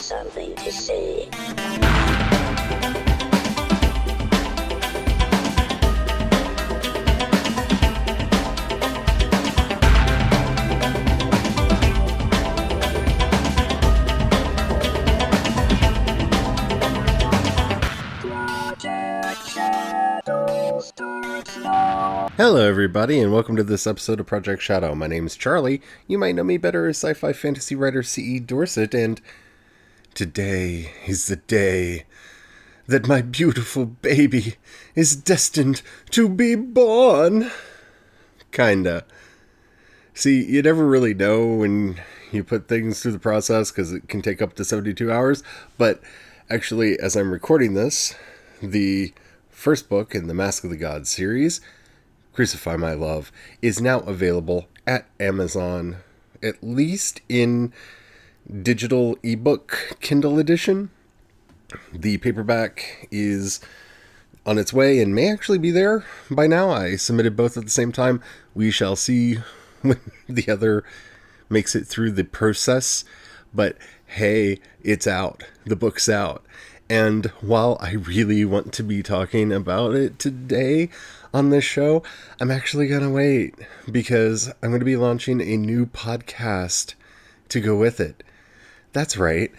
something to see. Hello everybody, and welcome to this episode of Project Shadow. My name is Charlie. You might know me better as sci-fi fantasy writer C.E. Dorset, and today is the day that my beautiful baby is destined to be born. Kinda. See, you never really know when you put things through the process, because it can take up to 72 hours, but actually, as I'm recording this, the first book in the Mask of the Gods series, Crucify My Love, is now available at Amazon, at least in digital ebook Kindle edition. The paperback is on its way and may actually be there by now. I submitted both at the same time. We shall see when the other makes it through the process. But hey, it's out. The book's out. And while I really want to be talking about it today on this show, I'm actually going to wait, because I'm going to be launching a new podcast to go with it. That's right.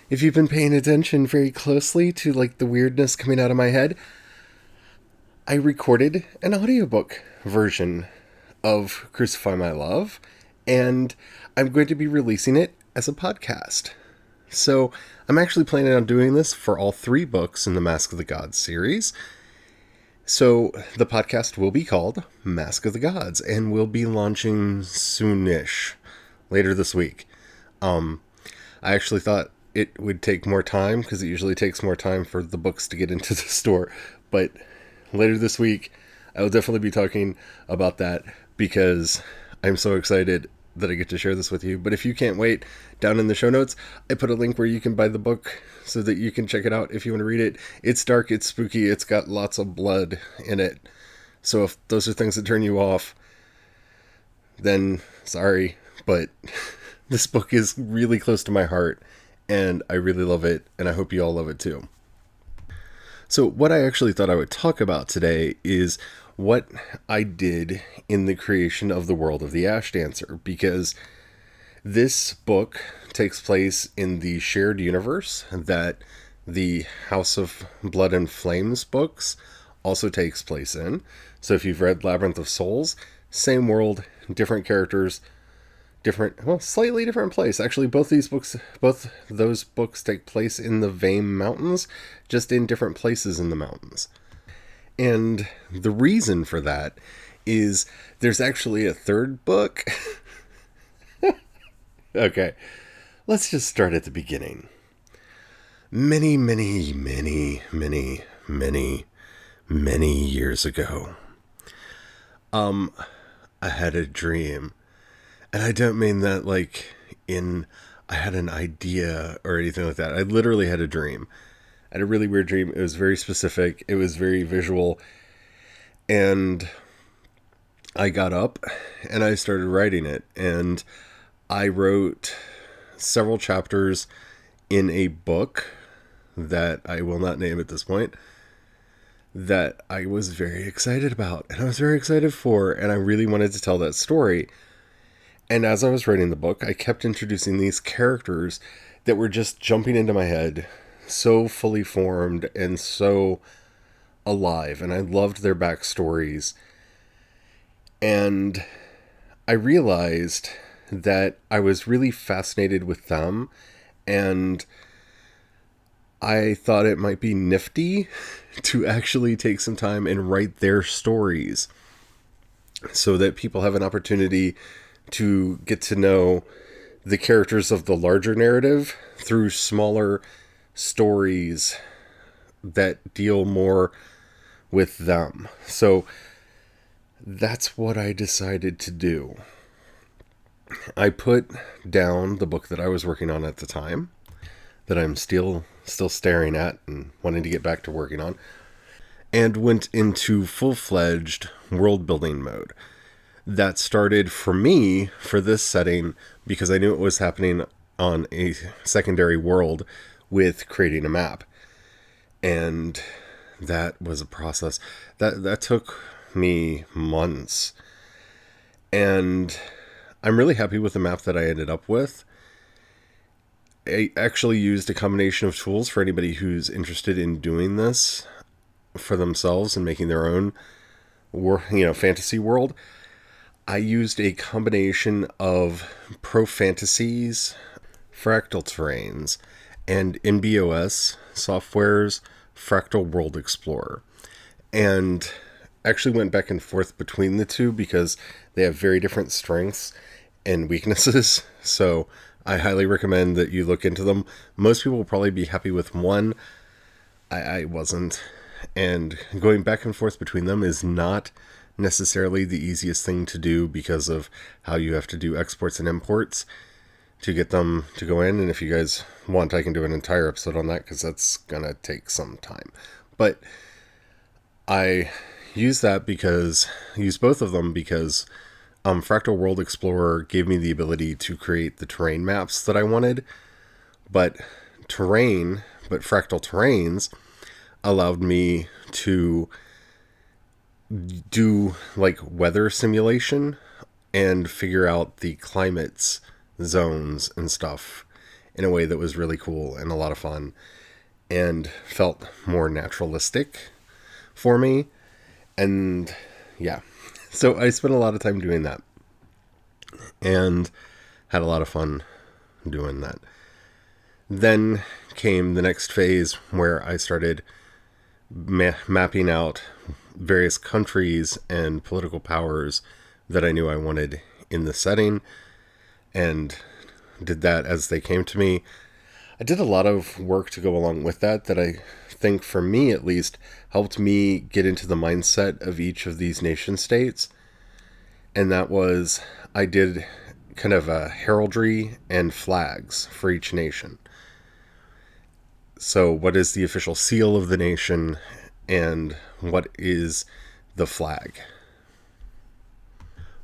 If you've been paying attention very closely to the weirdness coming out of my head, I recorded an audiobook version of Crucify My Love, and I'm going to be releasing it as a podcast. So I'm actually planning on doing this for all 3 books in the Mask of the Gods series. So the podcast will be called Mask of the Gods, and will be launching soonish, later this week. I actually thought it would take more time, because it usually takes more time for the books to get into the store. But later this week, I will definitely be talking about that, because I'm so excited that I get to share this with you. But if you can't wait, down in the show notes, I put a link where you can buy the book so that you can check it out if you want to read it. It's dark, it's spooky, it's got lots of blood in it. So if those are things that turn you off, then sorry, but this book is really close to my heart, and I really love it, and I hope you all love it too. So what I actually thought I would talk about today is what I did in the creation of the world of the Ash Dancer, because this book takes place in the shared universe that the House of Blood and Flames books also takes place in. So if you've read Labyrinth of Souls, same world, different characters, slightly different place. Actually, both those books take place in the Vame Mountains, just in different places in the mountains. And the reason for that is there's actually a third book. Okay, let's just start at the beginning. Many, many, many, many, many, many years ago, I had a dream. And I don't mean that I had an idea or anything like that. I literally had a dream. I had a really weird dream. It was very specific. It was very visual. And I got up and I started writing it. And I wrote several chapters in a book that I will not name at this point, that I was very excited about. And I was very excited for. And I really wanted to tell that story. And as I was writing the book, I kept introducing these characters that were just jumping into my head, so fully formed and so alive. And I loved their backstories. And I realized that I was really fascinated with them. And I thought it might be nifty to actually take some time and write their stories, so that people have an opportunity to get to know the characters of the larger narrative through smaller stories that deal more with them. So that's what I decided to do. I put down the book that I was working on at the time, that I'm still staring at and wanting to get back to working on, and went into full-fledged world-building mode. That started for me, for this setting, because I knew it was happening on a secondary world with creating a map. And that was a process that took me months. And I'm really happy with the map that I ended up with. I actually used a combination of tools for anybody who's interested in doing this for themselves and making their own fantasy world. I used a combination of Pro Fantasies, Fractal Terrains, and NBOS Software's Fractal World Explorer. And actually went back and forth between the two because they have very different strengths and weaknesses. So I highly recommend that you look into them. Most people will probably be happy with one. I wasn't. And going back and forth between them is not necessarily the easiest thing to do because of how you have to do exports and imports to get them to go in. And if you guys want, I can do an entire episode on that because that's going to take some time. But I use both of them because Fractal World Explorer gave me the ability to create the terrain maps that I wanted. But Fractal Terrains allowed me to do like weather simulation and figure out the climates, zones, and stuff in a way that was really cool and a lot of fun and felt more naturalistic for me. And yeah, so I spent a lot of time doing that and had a lot of fun doing that. Then came the next phase where I started mapping out various countries and political powers that I knew I wanted in the setting, and did that as they came to me. I did a lot of work to go along with that I think, for me at least, helped me get into the mindset of each of these nation states. And that was, I did kind of a heraldry and flags for each nation. So what is the official seal of the nation and what is the flag?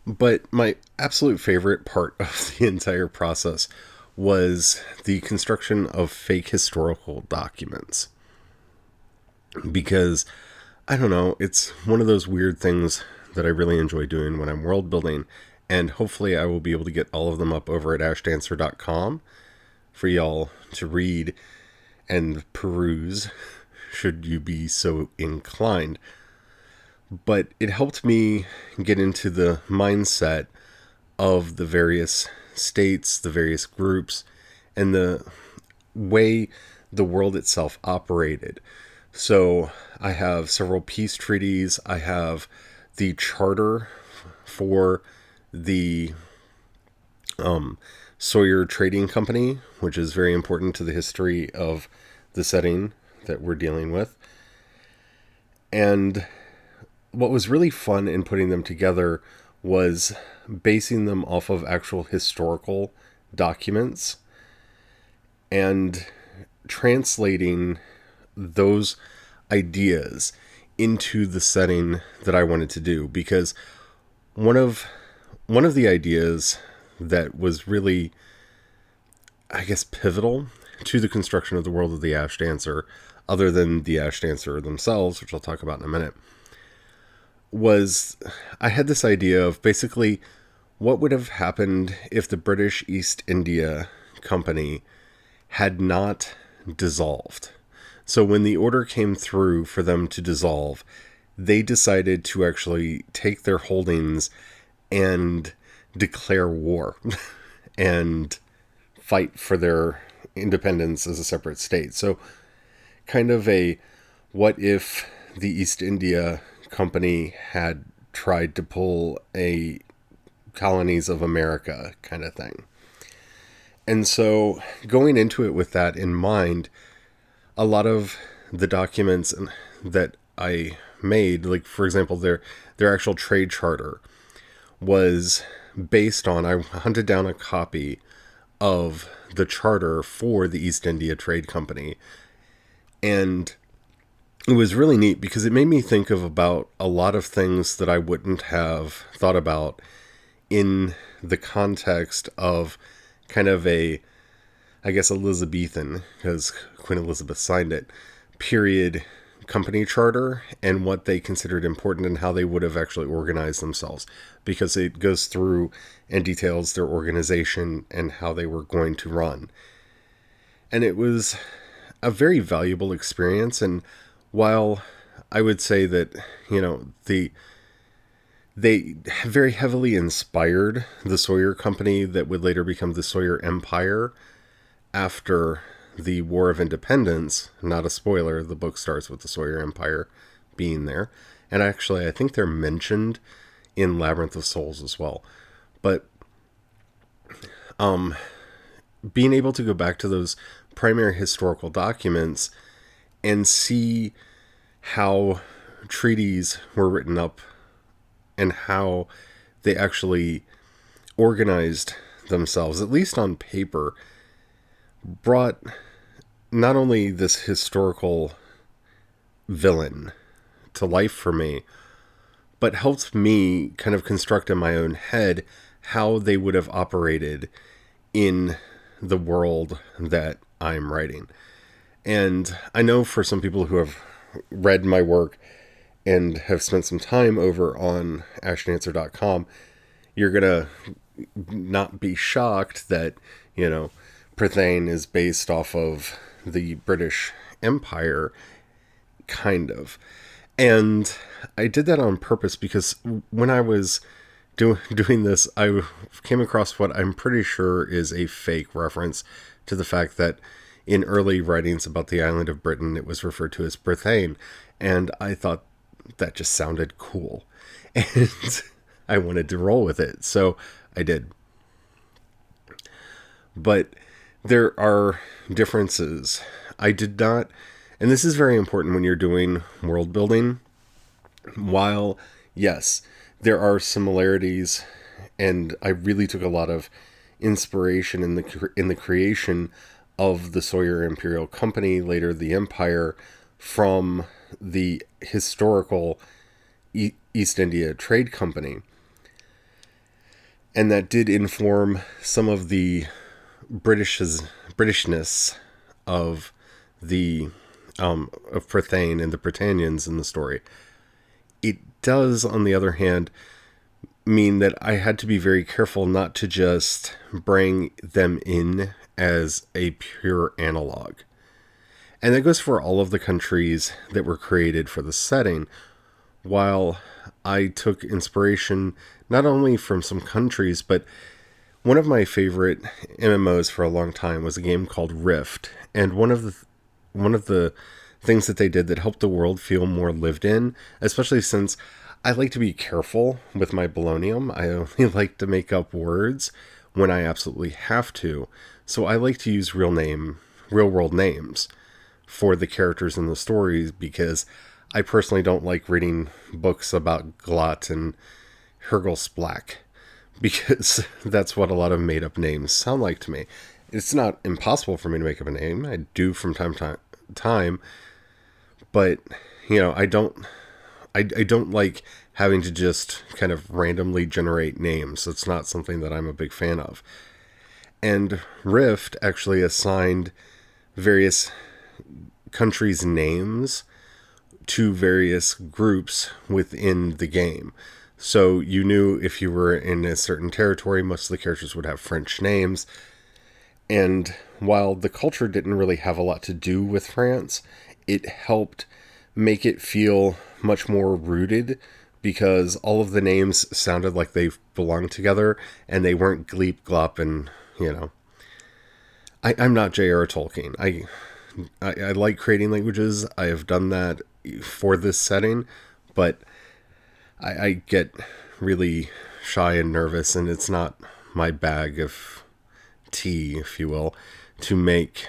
But my absolute favorite part of the entire process was the construction of fake historical documents. Because, I don't know, it's one of those weird things that I really enjoy doing when I'm world building, and hopefully I will be able to get all of them up over at ashdancer.com for y'all to read and peruse, should you be so inclined. But it helped me get into the mindset of the various states, the various groups, and the way the world itself operated. So I have several peace treaties. I have the charter for the Sawyer Trading Company, which is very important to the history of the setting that we're dealing with. And what was really fun in putting them together was basing them off of actual historical documents and translating those ideas into the setting that I wanted to do. Because one of the ideas that was really, I guess, pivotal to the construction of the world of the Ash Dancer, other than the Ash Dancer themselves, which I'll talk about in a minute, was I had this idea of basically what would have happened if the British East India Company had not dissolved. So when the order came through for them to dissolve, they decided to actually take their holdings and declare war and fight for their independence as a separate state. So kind of a what if the East India Company had tried to pull a colonies of America kind of thing. And so going into it with that in mind, a lot of the documents that I made, like for example, their actual trade charter was based on, I hunted down a copy of the charter for the East India Trade Company. And it was really neat because it made me think of about a lot of things that I wouldn't have thought about in the context of kind of a I guess, Elizabethan, because Queen Elizabeth signed it, period company charter and what they considered important and how they would have actually organized themselves, because it goes through and details their organization and how they were going to run. And it was a very valuable experience. And while I would say that, they very heavily inspired the Sawyer Company that would later become the Sawyer Empire after the War of Independence. Not a spoiler, the book starts with the Sawyer Empire being there. And actually, I think they're mentioned in Labyrinth of Souls as well. But being able to go back to those primary historical documents and see how treaties were written up and how they actually organized themselves, at least on paper, brought not only this historical villain to life for me, but helped me kind of construct in my own head how they would have operated in the world that I'm writing. And I know for some people who have read my work and have spent some time over on ashtandancer.com, you're going to not be shocked that, Prythane is based off of the British Empire, kind of. And I did that on purpose because when I was doing this, I came across what I'm pretty sure is a fake reference to the fact that in early writings about the island of Britain, it was referred to as Prythane. And I thought that just sounded cool. And I wanted to roll with it. So I did. But there are differences. I did not, and this is very important when you're doing world building. While, yes, there are similarities, and I really took a lot of inspiration in the creation of the Sawyer Imperial Company, later the Empire, from the historical East India Trade Company. And that did inform some of the Britishness of the of Prythane and the Britannians in the story. It does, on the other hand, mean that I had to be very careful not to just bring them in as a pure analog. And that goes for all of the countries that were created for the setting. While I took inspiration not only from some countries, but one of my favorite MMOs for a long time was a game called Rift. And one of the things that they did that helped the world feel more lived in, especially since I like to be careful with my bolonium. I only like to make up words when I absolutely have to. So I like to use real world names for the characters in the stories, because I personally don't like reading books about Glot and Hergel because that's what a lot of made up names sound like to me. It's not impossible for me to make up a name. I do from time to time, but I don't like having to just kind of randomly generate names. It's not something that I'm a big fan of. And Rift actually assigned various countries' names to various groups within the game. So you knew if you were in a certain territory, most of the characters would have French names. And while the culture didn't really have a lot to do with France, it helped make it feel much more rooted, because all of the names sounded like they belonged together and they weren't Gleep, Glop, and, I'm not J.R. Tolkien. I like creating languages. I have done that for this setting, but I get really shy and nervous, and it's not my bag of tea, if you will, to make,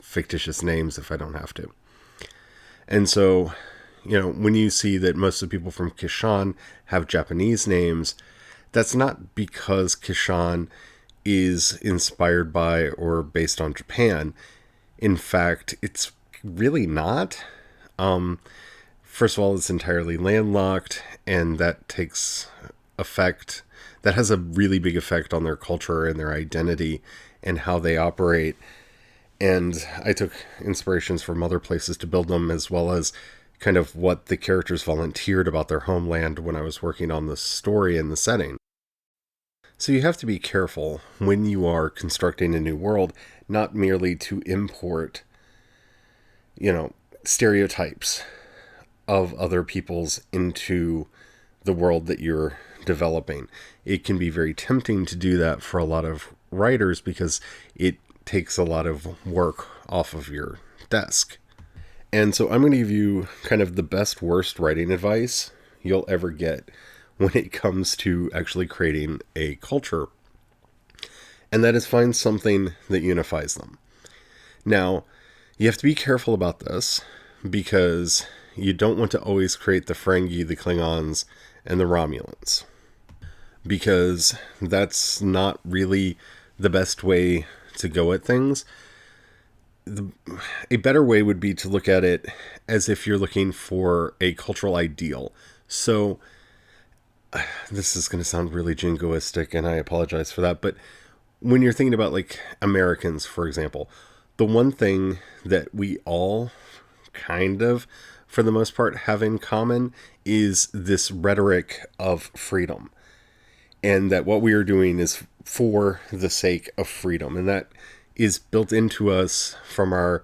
fictitious names if I don't have to. And so, when you see that most of the people from Kishan have Japanese names, that's not because Kishan is inspired by or based on Japan. In fact, it's really not. First of all, it's entirely landlocked, and that takes effect. That has a really big effect on their culture and their identity and how they operate. And I took inspirations from other places to build them, as well as kind of what the characters volunteered about their homeland when I was working on the story and the setting. So you have to be careful when you are constructing a new world, not merely to import, stereotypes of other people's into the world that you're developing. It can be very tempting to do that for a lot of writers because it takes a lot of work off of your desk. And so I'm going to give you kind of the best worst writing advice you'll ever get when it comes to actually creating a culture. And that is, find something that unifies them. Now, you have to be careful about this because you don't want to always create the Ferengi, the Klingons, and the Romulans, because that's not really the best way to go at things. A better way would be to look at it as if you're looking for a cultural ideal. So, this is going to sound really jingoistic, and I apologize for that, but when you're thinking about, like, Americans, for example, the one thing that we all kind of, for the most part, have in common is this rhetoric of freedom. And that what we are doing is for the sake of freedom. And that is built into us from our,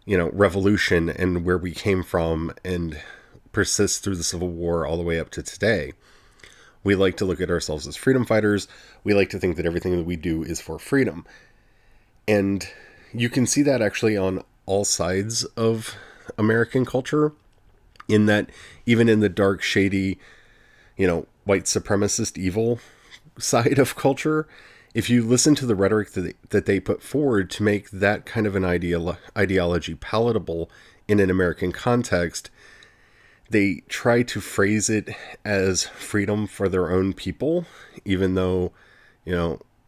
revolution and where we came from, and persists through the Civil War all the way up to today. We like to look at ourselves as freedom fighters. We like to think that everything that we do is for freedom. And you can see that actually on all sides of American culture, in that even in the dark, shady, white supremacist evil side of culture, if you listen to the rhetoric that they put forward to make that kind of an ideology palatable in an American context, they try to phrase it as freedom for their own people, even though,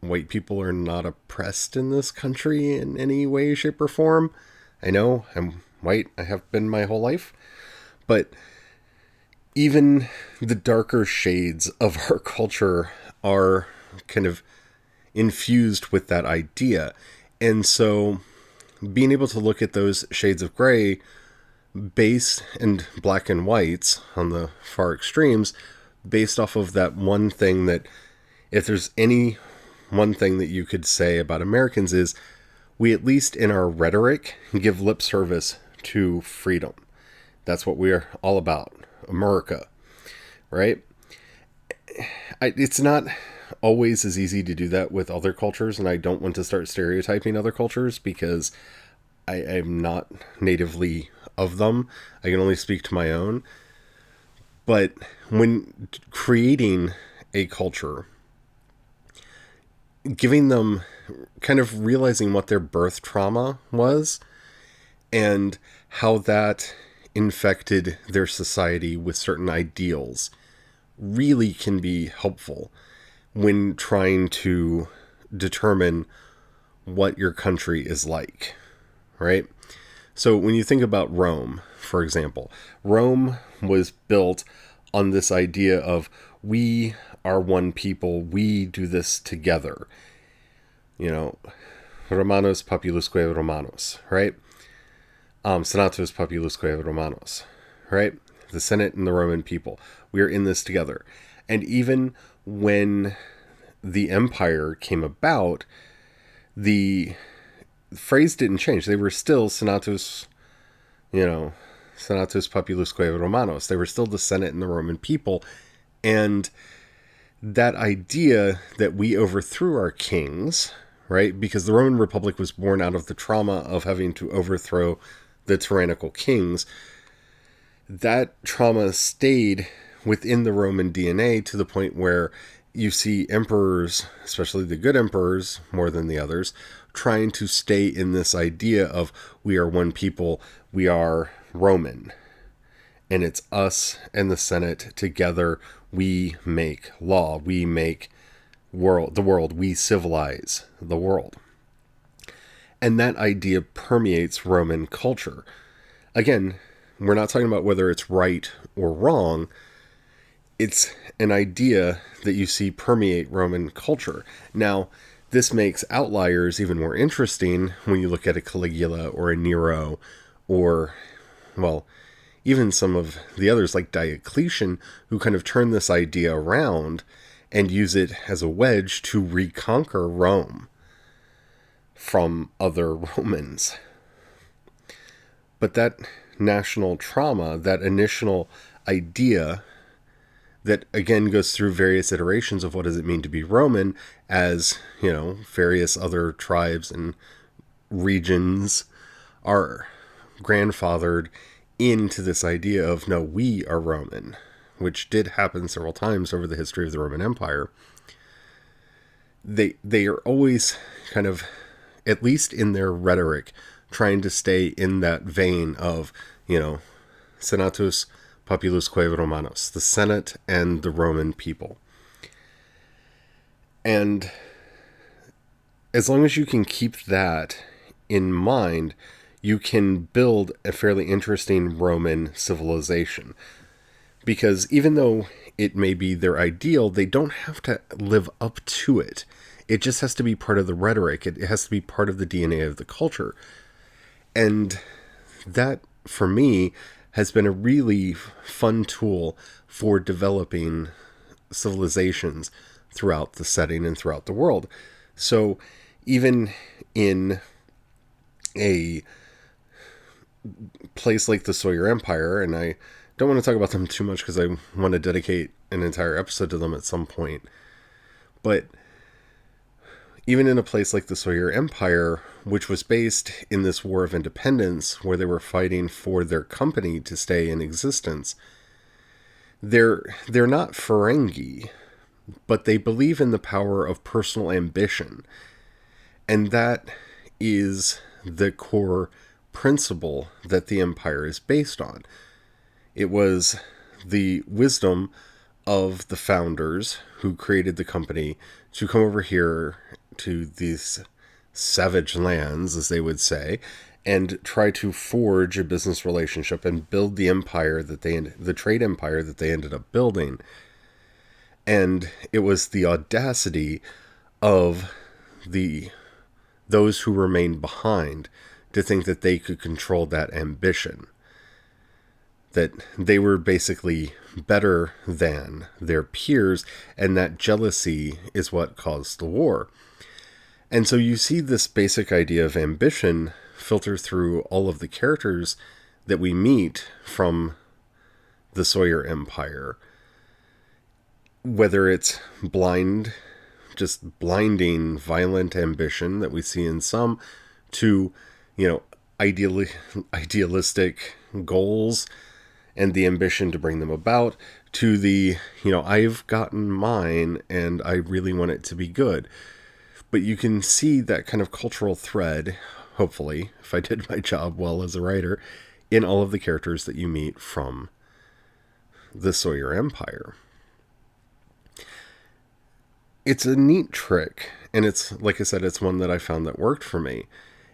white people are not oppressed in this country in any way, shape, or form. I know, I'm white, I have been my whole life, but even the darker shades of our culture are kind of infused with that idea. And so being able to look at those shades of gray and black and whites on the far extremes, based off of that one thing, that if there's any one thing that you could say about Americans, is we, at least in our rhetoric, give lip service to freedom. That's what we're all about. America, right? It's not always as easy to do that with other cultures, and I don't want to start stereotyping other cultures because I'm not natively of them. I can only speak to my own. But when creating a culture, giving them, kind of realizing what their birth trauma was and how that infected their society with certain ideals, really can be helpful when trying to determine what your country is like, right? So when you think about Rome, for example, Rome was built on this idea of we are one people, we do this together. Romanos populusque Romanos, right? Senatus populusque Romanos, right? The Senate and the Roman people. We are in this together. And even when the empire came about, the phrase didn't change. They were still Senatus populusque Romanos. They were still the Senate and the Roman people. And that idea that we overthrew our kings, right? Because the Roman Republic was born out of the trauma of having to overthrow the tyrannical kings. That trauma stayed within the Roman DNA to the point where you see emperors, especially the good emperors more than the others, trying to stay in this idea of we are one people, we are Roman. And it's us and the Senate together. We make law, we make the world, we civilize the world. And that idea permeates Roman culture. Again, we're not talking about whether it's right or wrong. It's an idea that you see permeate Roman culture. Now, This makes outliers even more interesting when you look at a Caligula or a Nero or, well, even some of the others like Diocletian, who kind of turn this idea around and use it as a wedge to reconquer Rome from other Romans. But that national trauma, that initial idea that again goes through various iterations of what does it mean to be Roman, as, various other tribes and regions are grandfathered into this idea of, no, we are Roman, which did happen several times over the history of the Roman Empire. They are always kind of, at least in their rhetoric, trying to stay in that vein of, Senatus Populusque Romanos, the Senate and the Roman people. And as long as you can keep that in mind, you can build a fairly interesting Roman civilization. Because even though it may be their ideal, they don't have to live up to it. It just has to be part of the rhetoric. It has to be part of the DNA of the culture. And that, for me, has been a really fun tool for developing civilizations throughout the setting and throughout the world. So even in a place like the Sawyer Empire, and I don't want to talk about them too much because I want to dedicate an entire episode to them at some point, but even in a place like the Sawyer Empire, which was based in this war of independence where they were fighting for their company to stay in existence, they're not Ferengi, but they believe in the power of personal ambition. And that is the core principle that the empire is based on. It was the wisdom of the founders who created the company to come over here to these savage lands, as they would say, and try to forge a business relationship and build the empire the trade empire that they ended up building. And it was the audacity of those who remained behind to think that they could control that ambition, that they were basically better than their peers, and that jealousy is what caused the war. And so you see this basic idea of ambition filter through all of the characters that we meet from the Sawyer Empire. Whether it's just blinding, violent ambition that we see in some, to, idealistic goals and the ambition to bring them about, to the, I've gotten mine and I really want it to be good. But you can see that kind of cultural thread, hopefully, if I did my job well as a writer, in all of the characters that you meet from the Sawyer Empire. It's a neat trick, and it's, like I said, it's one that I found that worked for me.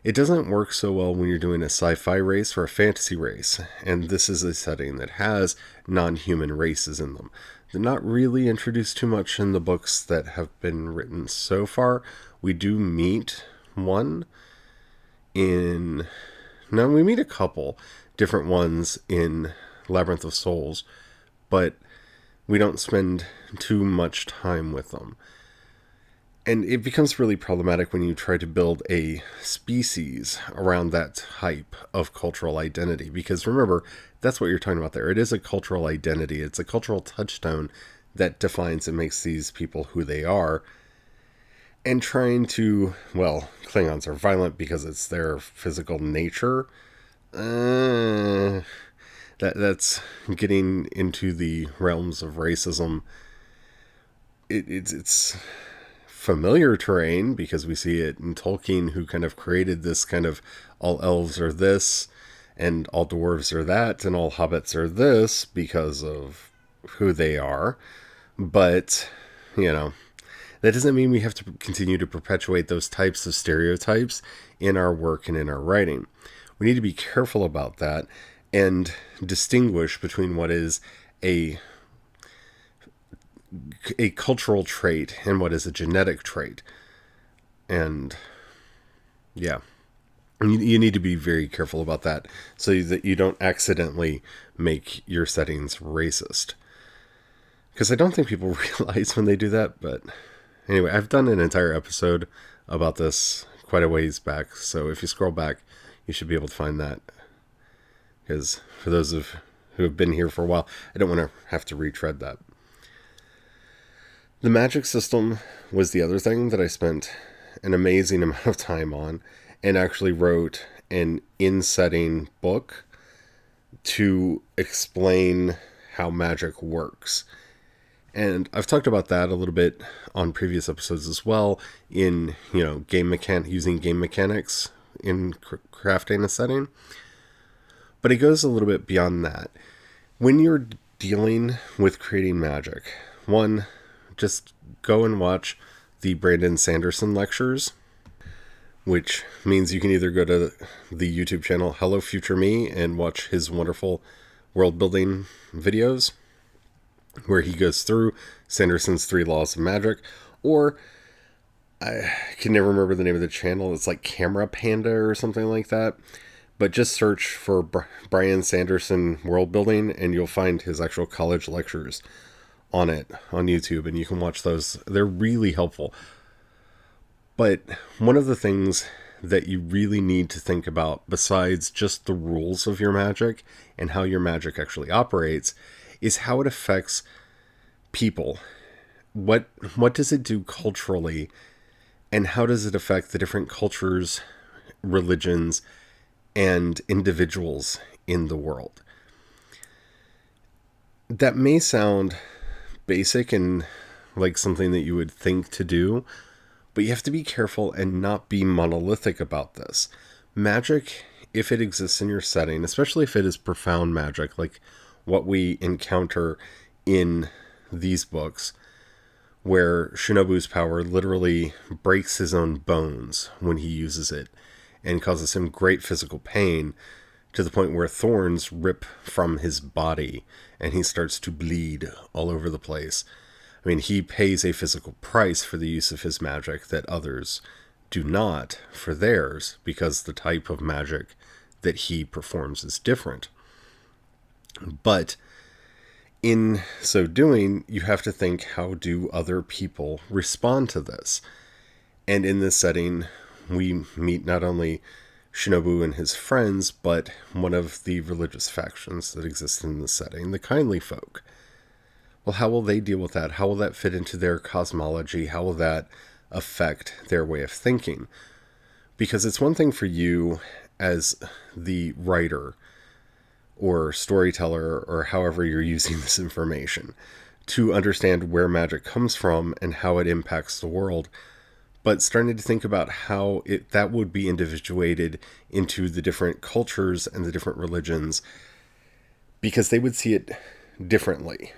It doesn't work so well when you're doing a sci-fi race or a fantasy race, and this is a setting that has non-human races in them. They're not really introduced too much in the books that have been written so far. We do meet one we meet a couple different ones in Labyrinth of Souls, but we don't spend too much time with them. And it becomes really problematic when you try to build a species around that type of cultural identity. Because remember, that's what you're talking about there. It is a cultural identity. It's a cultural touchstone that defines and makes these people who they are. And trying to, Klingons are violent because it's their physical nature. That's getting into the realms of racism. It's familiar terrain because we see it in Tolkien, who kind of created this kind of all elves are this and all dwarves are that and all hobbits are this because of who they are. But, that doesn't mean we have to continue to perpetuate those types of stereotypes in our work and in our writing. We need to be careful about that and distinguish between what is a cultural trait and what is a genetic trait. And yeah, you need to be very careful about that so that you don't accidentally make your settings racist. Because I don't think people realize when they do that. But anyway, I've done an entire episode about this quite a ways back. So if you scroll back, you should be able to find that. Because for those who have been here for a while, I don't want to have to retread that. The magic system was the other thing that I spent an amazing amount of time on, and actually wrote an in-setting book to explain how magic works. And I've talked about that a little bit on previous episodes as well, in, using game mechanics in crafting a setting. But it goes a little bit beyond that. When you're dealing with creating magic, one, just go and watch the Brandon Sanderson lectures, which means you can either go to the YouTube channel Hello Future Me and watch his wonderful world building videos, where he goes through Sanderson's 3 laws of magic, or I can never remember the name of the channel. It's like Camera Panda or something like that. But just search for Brian Sanderson world building, and you'll find his actual college lectures on it on YouTube, and you can watch those. They're really helpful. But one of the things that you really need to think about, besides just the rules of your magic and how your magic actually operates, is how it affects people. What does it do culturally, and how does it affect the different cultures, religions, and individuals in the world? That may sound basic and like something that you would think to do, but you have to be careful and not be monolithic about this. Magic, if it exists in your setting, especially if it is profound magic, like what we encounter in these books, where Shinobu's power literally breaks his own bones when he uses it and causes him great physical pain, to the point where thorns rip from his body and he starts to bleed all over the place. I mean, he pays a physical price for the use of his magic that others do not for theirs, because the type of magic that he performs is different. But in so doing, you have to think, how do other people respond to this? And in this setting, we meet not only Shinobu and his friends, but one of the religious factions that exist in the setting, the kindly folk. Well, how will they deal with that? How will that fit into their cosmology? How will that affect their way of thinking? Because it's one thing for you as the writer or storyteller, or however you're using this information, to understand where magic comes from and how it impacts the world. But starting to think about how that would be individuated into the different cultures and the different religions, because they would see it differently.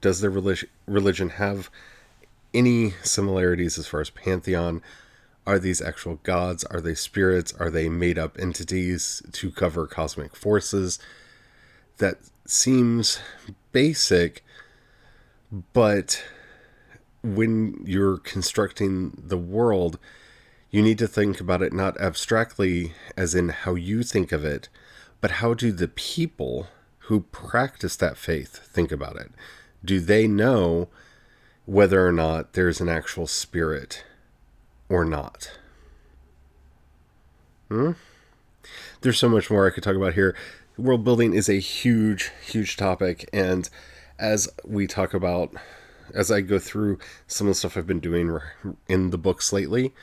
Does their religion have any similarities as far as pantheon? Are these actual gods? Are they spirits? Are they made up entities to cover cosmic forces? That seems basic, but when you're constructing the world, you need to think about it not abstractly as in how you think of it, but how do the people who practice that faith think about it? Do they know whether or not there's an actual spirit or not? There's so much more I could talk about here. World building is a huge, huge topic, and as I go through some of the stuff I've been doing in the books lately,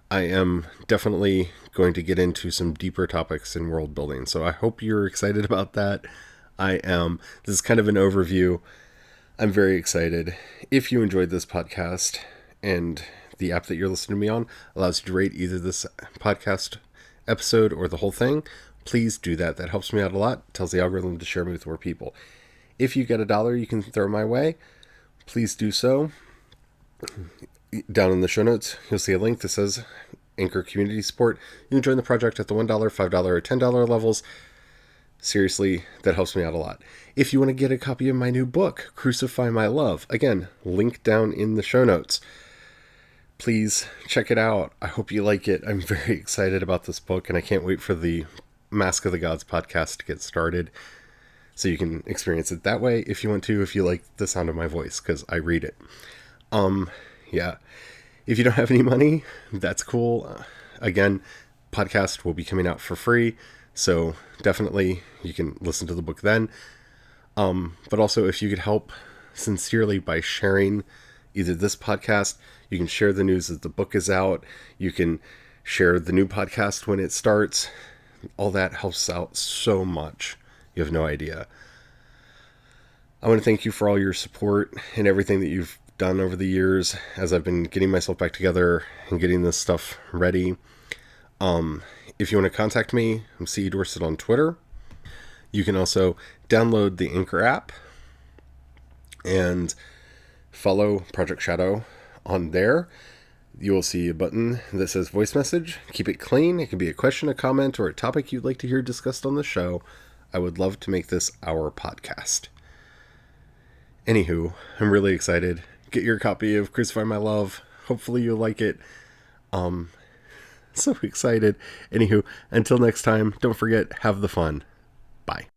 I am definitely going to get into some deeper topics in world building. So I hope you're excited about that. I am. This is kind of an overview. I'm very excited. If you enjoyed this podcast, and the app that you're listening to me on allows you to rate either this podcast episode or the whole thing, please do that. That helps me out a lot. It tells the algorithm to share me with more people. If you get $1 you can throw my way, please do so. Down in the show notes, you'll see a link that says Anchor Community Support. You can join the project at the $1, $5, or $10 levels. Seriously, that helps me out a lot. If you want to get a copy of my new book, Crucify My Love, again, link down in the show notes. please check it out. I hope you like it. I'm very excited about this book, and I can't wait for the Mask of the Gods podcast to get started, so you can experience it that way if you want to, if you like the sound of my voice, because I read it. Yeah. If you don't have any money, that's cool. Again, podcast will be coming out for free, so definitely you can listen to the book then. But also, if you could help sincerely by sharing either this podcast, you can share the news that the book is out, you can share the new podcast when it starts. All that helps out so much. You have no idea. I want to thank you for all your support and everything that you've done over the years as I've been getting myself back together and getting this stuff ready. If you want to contact me, I'm CE Dorset on Twitter. You can also download the Anchor app and follow Project Shadow on there. You will see a button that says voice message. Keep it clean. It can be a question, a comment, or a topic you'd like to hear discussed on the show. I would love to make this our podcast. Anywho, I'm really excited. Get your copy of Crucify My Love. Hopefully you'll like it. So excited. Anywho, until next time, don't forget, have the fun. Bye.